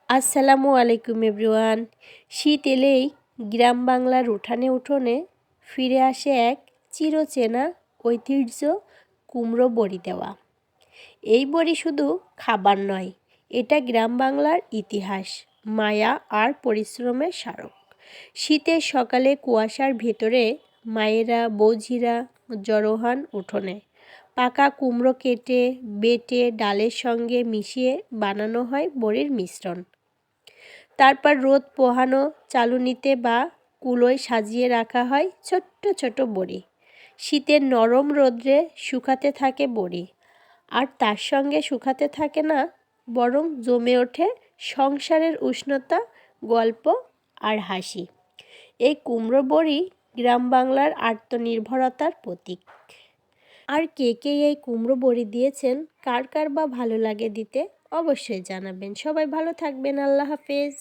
আসসালামু আলাইকুম এভরিওয়ান। শীত এলেই গ্রাম বাংলার উঠানে উঠোনে ফিরে আসে এক চিরচেনা ঐতিহ্য, কুমড়ো বড়ি দেওয়া। এই বড়ি শুধু খাবার নয়, এটা গ্রাম বাংলার ইতিহাস, মায়া আর পরিশ্রমের স্মারক। শীতের সকালে কুয়াশার ভেতরে মায়েরা বৌঝিরা জড়ো হন উঠোনে। পাকা কুমড়ো কেটে বেটে ডালের সঙ্গে মিশিয়ে বানানো হয় বড়ির মিশ্রণ। তারপর রোদ পোহানো চালুনিতে বা কুলোয় সাজিয়ে রাখা হয় ছোট্ট ছোট বড়ি। শীতের নরম রোদ্রে শুকাতে থাকে বড়ি, আর তার সঙ্গে শুকাতে থাকে না, বরং জমে ওঠে সংসারের উষ্ণতা, গল্প আর হাসি। এই কুমড়ো বড়ি গ্রাম বাংলার আত্মনির্ভরতার প্রতীক। আর কে কে এই কুমড়ো বড়ি দিয়েছেন, কার কার বা ভালো লাগে দিতে, অবশ্যই জানাবেন। সবাই ভালো থাকবেন। আল্লাহ হাফেজ।